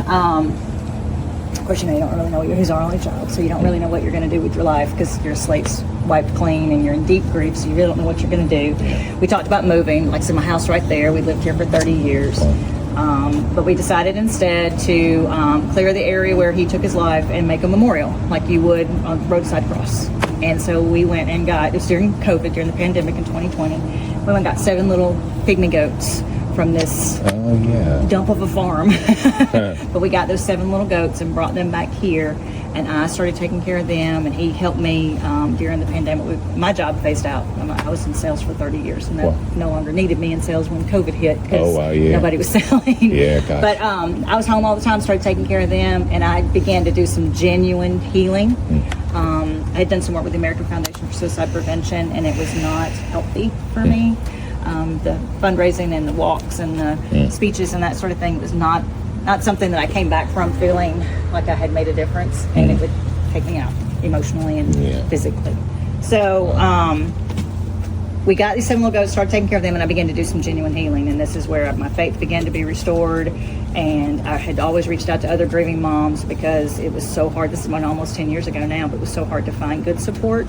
Of course, you don't really know who's our only child, so you don't really know what you're going to do with your life because your slate's wiped clean and you're in deep grief, so you really don't know what you're going to do. We talked about moving, like, so my house right there, we lived here for 30 years. But we decided instead to clear the area where he took his life and make a memorial like you would on roadside cross. And so we went and got, it was during COVID, during the pandemic in 2020, we went and got 7 little pygmy goats from this dump of a farm. But we got those 7 little goats and brought them back here, and I started taking care of them, and he helped me during the pandemic. My job phased out. I was in sales for 30 years, and that no longer needed me in sales when COVID hit because nobody was selling. But I was home all the time, started taking care of them, and I began to do some genuine healing. I had done some work with the American Foundation for Suicide Prevention, and it was not healthy for me. The fundraising and the walks and the speeches and that sort of thing was not something that I came back from feeling like I had made a difference, and it would take me out emotionally and physically. So we got these 7 little goats, started taking care of them, and I began to do some genuine healing, and this is where my faith began to be restored. And I had always reached out to other grieving moms because it was so hard. This is almost 10 years ago now, but it was so hard to find good support.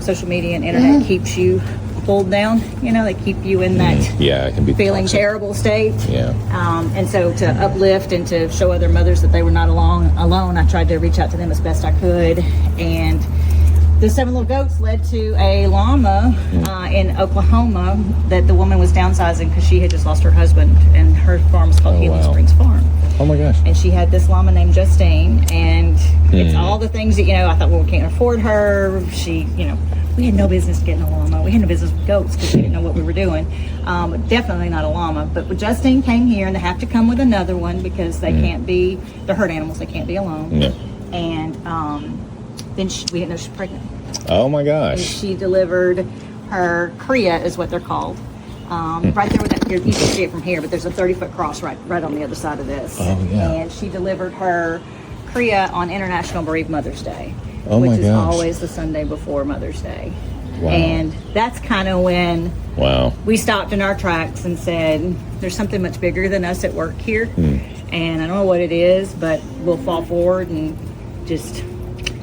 Social media and internet keeps you pulled down, they keep you in that it can be feeling toxic. terrible state. And so to uplift and to show other mothers that they were not alone, I tried to reach out to them as best I could. And the 7 little goats led to a llama in Oklahoma that the woman was downsizing because she had just lost her husband, and her farm is called Healing Springs Farm. Oh my gosh. And she had this llama named Justine, and it's all the things that, I thought, well, we can't afford her. She, we had no business getting a llama. We had no business with goats because we didn't know what we were doing. Definitely not a llama. But Justine came here, and they have to come with another one because they can't be, they're herd animals. They can't be alone. And then we didn't know she was pregnant. Oh my gosh. And she delivered her cria, is what they're called. Right there with that, you can see it from here, but there's a 30-foot cross right on the other side of this. And she delivered her cria on International Bereaved Mother's Day, which is always the Sunday before Mother's Day. And that's kind of when we stopped in our tracks and said, there's something much bigger than us at work here. And I don't know what it is, but we'll fall forward and just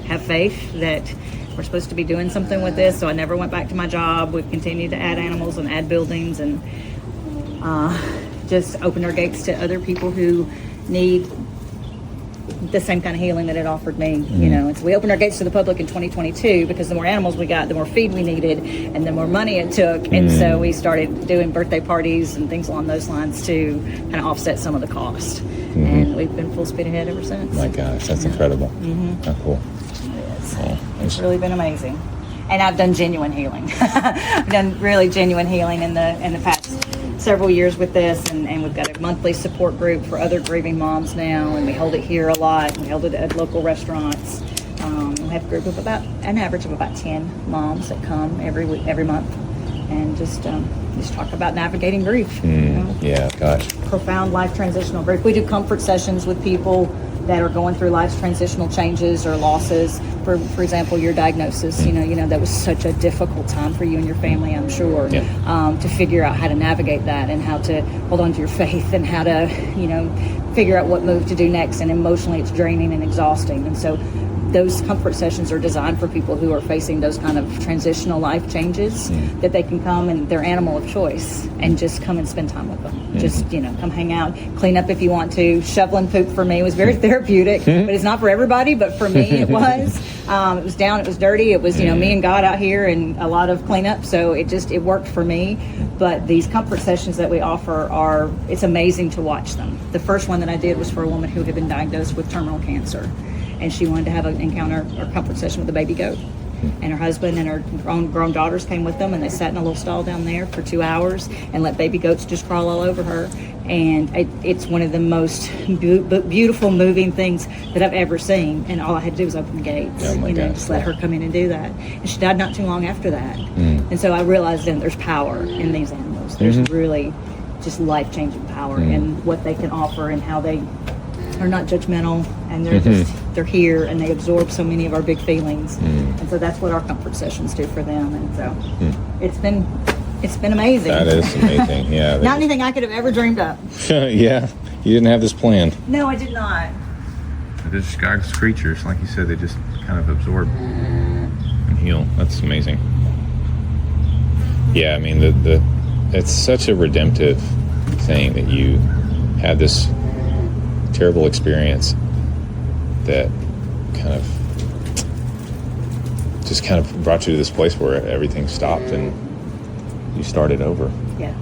have faith that we're supposed to be doing something with this. So I never went back to my job. We've continued to add animals and add buildings, and just opened our gates to other people who need the same kind of healing that it offered me. And so we opened our gates to the public in 2022 because the more animals we got, the more feed we needed, and the more money it took. And so we started doing birthday parties and things along those lines to kind of offset some of the cost. And we've been full speed ahead ever since. My gosh, that's incredible. How cool. It's really been amazing. And I've done genuine healing. I've done really genuine healing in the past several years with this, and we've got a monthly support group for other grieving moms now, and we hold it here a lot. We hold it at local restaurants. We have a group of an average of about 10 moms that come every month, and just talk about navigating grief. Profound life transitional grief. We do comfort sessions with people that are going through life's transitional changes or losses. For example, your diagnosis, that was such a difficult time for you and your family, I'm sure, to figure out how to navigate that and how to hold on to your faith and how to, figure out what move to do next. And emotionally, it's draining and exhausting. And so those comfort sessions are designed for people who are facing those kind of transitional life changes, that they can come, and their animal of choice, and just come and spend time with them. Just, come hang out, clean up if you want to. Shoveling poop for me was very therapeutic, but it's not for everybody, but for me it was. It was down, it was dirty, it was, me and God out here and a lot of cleanup, so it worked for me. But these comfort sessions that we offer it's amazing to watch them. The first one that I did was for a woman who had been diagnosed with terminal cancer, and she wanted to have an encounter or comfort session with a baby goat. And her husband and her grown daughters came with them, and they sat in a little stall down there for 2 hours and let baby goats just crawl all over her. And it's one of the most beautiful, moving things that I've ever seen. And all I had to do was open the gates, just let her come in and do that. And she died not too long after that. And so I realized then there's power in these animals. There's really just life-changing power in what they can offer and how they are not judgmental, and they're here, and they absorb so many of our big feelings. And so that's what our comfort sessions do for them. And so it's been amazing. That is amazing. Not anything I could have ever dreamed of. You didn't have this planned. No, I did not. These God's creatures, like you said, they just kind of absorb and heal. That's amazing. Yeah, I mean, it's such a redemptive thing that you had this terrible experience that kind of brought you to this place where everything stopped and you started over. Yeah.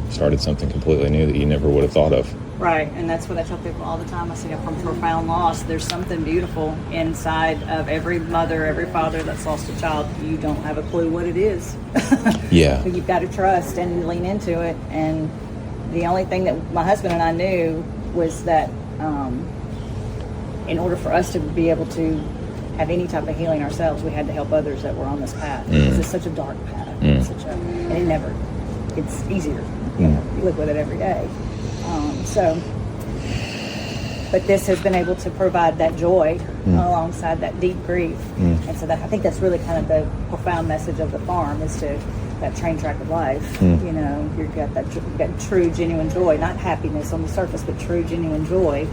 Started something completely new that you never would have thought of. Right, and that's what I tell people all the time. I say, from profound loss, there's something beautiful inside of every mother, every father that's lost a child. You don't have a clue what it is. Yeah. But you've got to trust and lean into it. And the only thing that my husband and I knew was that in order for us to be able to have any type of healing ourselves, we had to help others that were on this path. Because it's such a dark path. It's and it never gets easier. You live with it every day. But this has been able to provide that joy alongside that deep grief. And so I think that's really kind of the profound message of the farm is to that train track of life. You know, you've got true, genuine joy, not happiness on the surface, but true, genuine joy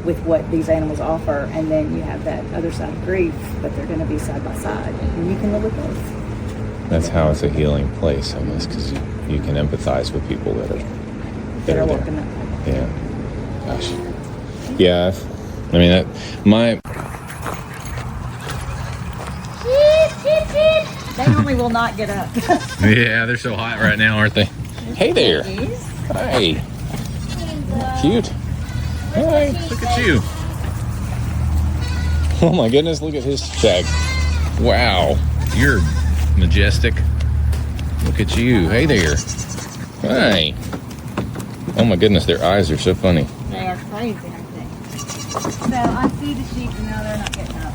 with what these animals offer. And then you have that other side of grief, but they're going to be side by side. And you can live with both. That's how it's a healing place, I guess, because you can empathize with people that are That there. walking that way. Yeah. Gosh. Yeah. I mean, They normally will not get up. Yeah, they're so hot right now, aren't they? Hey there. Hi. Cute. Hi. Look at you. Oh my goodness, look at his shag. Wow. You're majestic. Look at you. Hey there. Hi. Oh my goodness, their eyes are so funny. They are crazy, aren't they? So I see the sheep and now they're not getting up.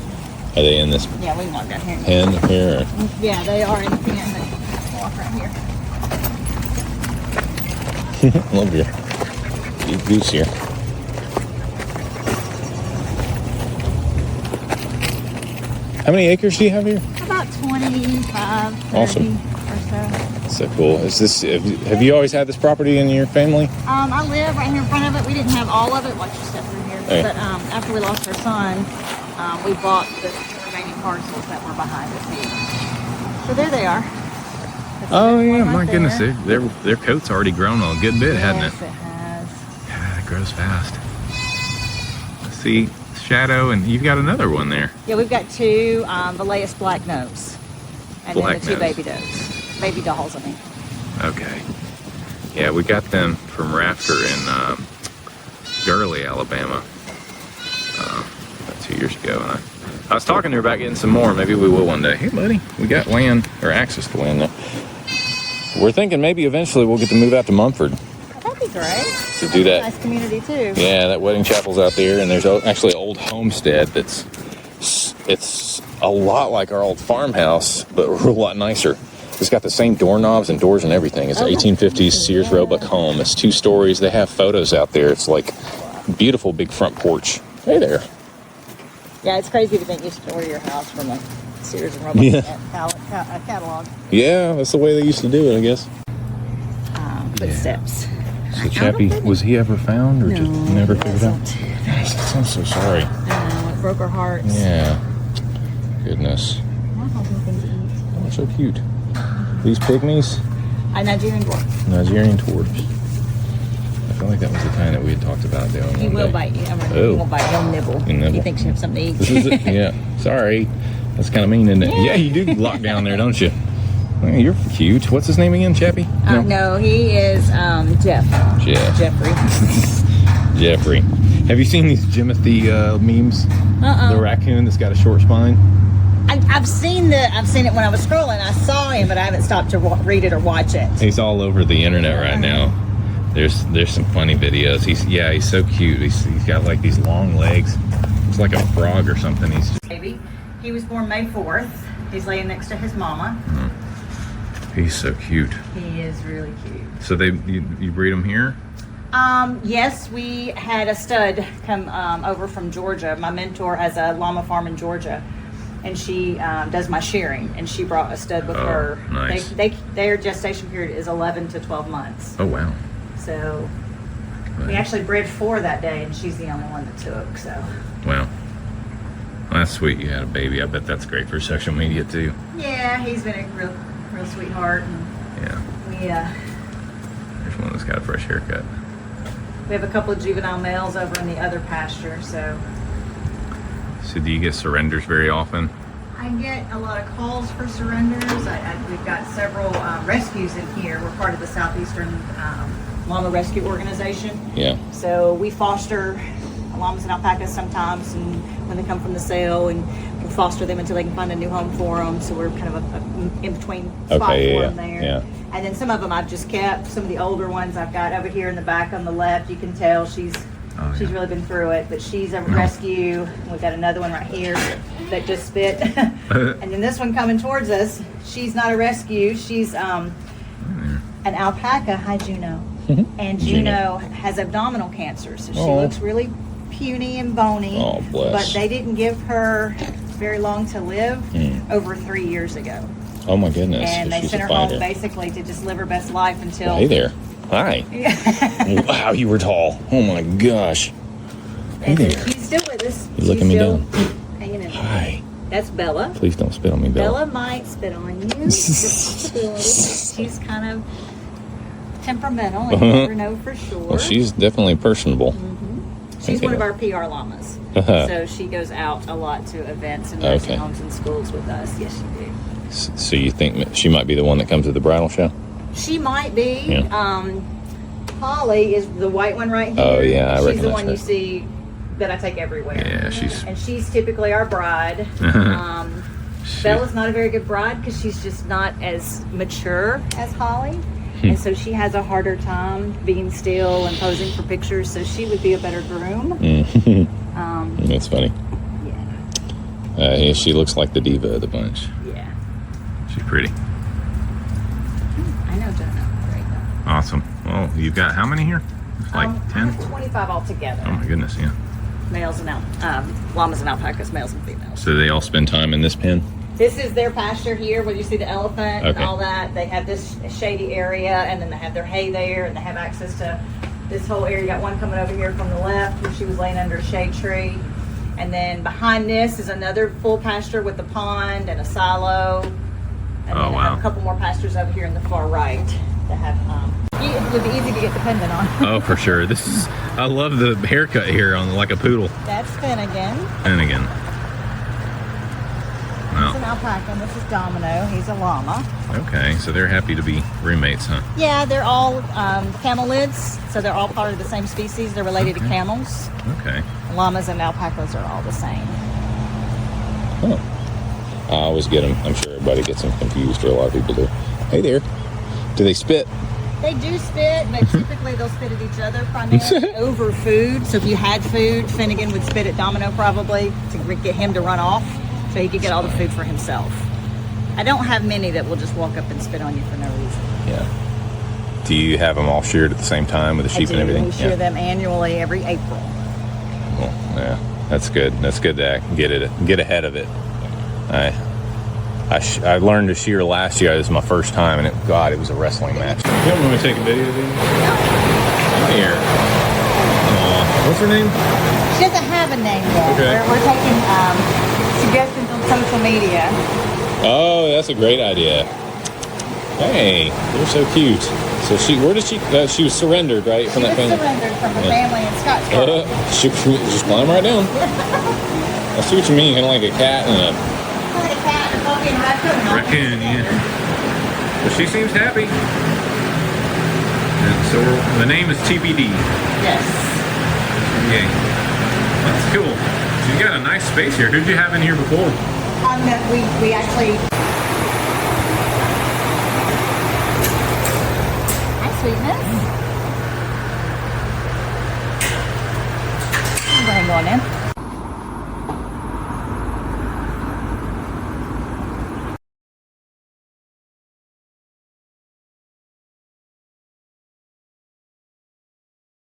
Are they in this Yeah, we can walk down here. pen here? Or? Yeah, they are in the pen. They walk right here. Love your deep goose here. How many acres do you have here? About 25, 30 Awesome. or so. So cool. Have you always had this property in your family? I live right here in front of it. We didn't have all of it. Watch your step through here. Hey. But after we lost our son, we bought the remaining parcels that were behind us here. So there they are. That's Oh one yeah, right my goodness, there. their coat's already grown a good bit, hasn't Yes, it? it has. Yeah, it grows fast. See, Shadow, and you've got another one there. Yeah, we've got two Velaeus black nose. And then the two Black nose. baby does. Baby dolls, I mean. Okay. Yeah, we got them from Rafter in Gurley, Alabama, about 2 years ago. And I was talking to her about getting some more. Maybe we will one day. Hey, buddy, we got land, or access to land there. We're thinking maybe eventually we'll get to move out to Mumford. That'd be great. To do that. Nice community too. Yeah, that wedding chapel's out there, and there's actually an old homestead it's a lot like our old farmhouse, but a whole lot nicer. It's got the same doorknobs and doors and everything. It's an 1850s Sears Roebuck home. It's 2 stories. They have photos out there. It's like beautiful big front porch. Hey there. Yeah, it's crazy to think you should order your house from a Sears and Roebuck catalog. Yeah, that's the way they used to do it, I guess. Footsteps. So Chappie, was he ever found, or just never figured out? wasn't. Gosh, I'm so sorry. It broke our hearts. Yeah. Goodness. Oh, so cute. These pygmies, A Nigerian dwarf. Nigerian dwarfs. I feel like that was the kind that we had talked about doing He one will day. bite you. He Oh. won't bite. He'll nibble. He'll nibble. He thinks you have something to eat. This is it. Yeah. Sorry. That's kind of mean, isn't it? Yeah, you do lock down there, don't you? Oh, you're cute. What's his name again, Chappie? No, he is Jeff. Jeff. Jeffrey. Jeffrey. Have you seen these Jimothy memes? The raccoon that's got a short spine. I've seen it when I was scrolling. I saw him, but I haven't stopped to read it or watch it. He's all over the internet right now. There's some funny videos. He's so cute. He's got like these long legs. It's like a frog or something. He's just, Baby, he was born May 4th. He's laying next to his mama. he's so cute. He is really cute. So you breed them here? Yes, we had a stud come over from Georgia. My mentor has a llama farm in Georgia, and she does my shearing, and she brought a stud with her. Nice. Their gestation period is 11 to 12 months. Oh wow. So We actually bred 4 that day, and she's the only one that took. So. Well, that's sweet. You had a baby. I bet that's great for social media too. Yeah, he's been a real sweetheart, and Yeah. we There's one that's got a fresh haircut. we have a couple of juvenile males over in the other pasture. So So do you get surrenders very often? I get a lot of calls for surrenders. We've got several rescues in here. We're part of the Southeastern Llama Rescue Organization. Yeah. So we foster llamas and alpacas sometimes, and when they come from the sale, and we'll foster them until they can find a new home for them. So we're kind of a in-between spot for them there. Yeah. And then some of them I've just kept. Some of the older ones I've got over here in the back on the left. You can tell she's really been through it, but she's a rescue. We've got another one right here that just spit. And then this one coming towards us, she's not a rescue. She's an alpaca. Hi, Juno. And Juno has abdominal cancer, so she looks really puny and bony. Oh, bless. But they didn't give her very long to live, over 3 years ago. Oh my goodness. And So they she's sent a her home fighter. basically to just live her best life until. Hey there. Hi. Wow, you were tall. Oh my gosh. Hey there. She's still with us. You're looking me still down. Hanging in. Hi. That's Bella. Please don't spit on me, Bella Bella. might spit on you. Just a possibility. She's kind of temperamental. You never know for sure. Well, she's definitely personable. She's one of Okay. our PR llamas. So she goes out a lot to events and nursing homes and schools with us. Yes, she do. So you think she might be the one that comes to the bridal show? She might be. Yeah. Holly is the white one right here. Oh, yeah, I she's the recognize one her. you see that I take everywhere. Yeah, she's. And she's typically our bride. Bella's not a very good bride because she's just not as mature as Holly. And so she has a harder time being still and posing for pictures. So she would be a better groom. That's funny. Yeah. Yeah, she looks like the diva of the bunch. Yeah. She's pretty. I know Jonah. Great though. Awesome. Well, you've got how many here? Like I 10? have 25 altogether. Oh my goodness, yeah. Males and llamas and alpacas, males and females. So they all spend time in this pen? This is their pasture here where you see the elephant and Okay. all that. They have this shady area, and then they have their hay there, and they have access to this whole area. You got one coming over here from the left where she was laying under a shade tree. And then behind this is another full pasture with a pond and a silo. And then I have a couple more pastures over here in the far right that have, it would be easy to get dependent on. Oh, for sure. I love the haircut here on like a poodle. That's Finnegan. And again. He's an alpaca, and this is Domino. He's a llama. Okay, so they're happy to be roommates, huh? Yeah, they're all camelids, so they're all part of the same species. They're related to camels. Okay. Llamas and alpacas are all the same. Oh. I always get them. I'm sure everybody gets them confused, or a lot of people do. Hey there. Do they spit? They do spit, but typically they'll spit at each other primarily over food. So if you had food, Finnegan would spit at Domino probably to get him to run off so he could get all the food for himself. I don't have many that will just walk up and spit on you for no reason. Yeah. Do you have them all sheared at the same time with the sheep and everything? We shear them annually every April. Well, yeah, that's good. That's good to get ahead of it. I learned to shear last year. It was my first time, and it was a wrestling match. You don't want me to take a video of you? Come here. What's her name? She doesn't have a name yet. Okay. We're taking suggestions on social media. Oh, that's a great idea. Hey, you're so cute. So where did she? She was surrendered, right, She from that was family. surrendered from the family in Scottsboro. She just climb right down. I see what you mean, kind of like a cat and a Like a cat, a puppy, and a raccoon. yeah. But she seems happy. And so the name is TBD. Yes. Yeah. That's cool. So you got a nice space here. Who'd you have in here before? We actually. Hi, sweetness. Go ahead and go on in.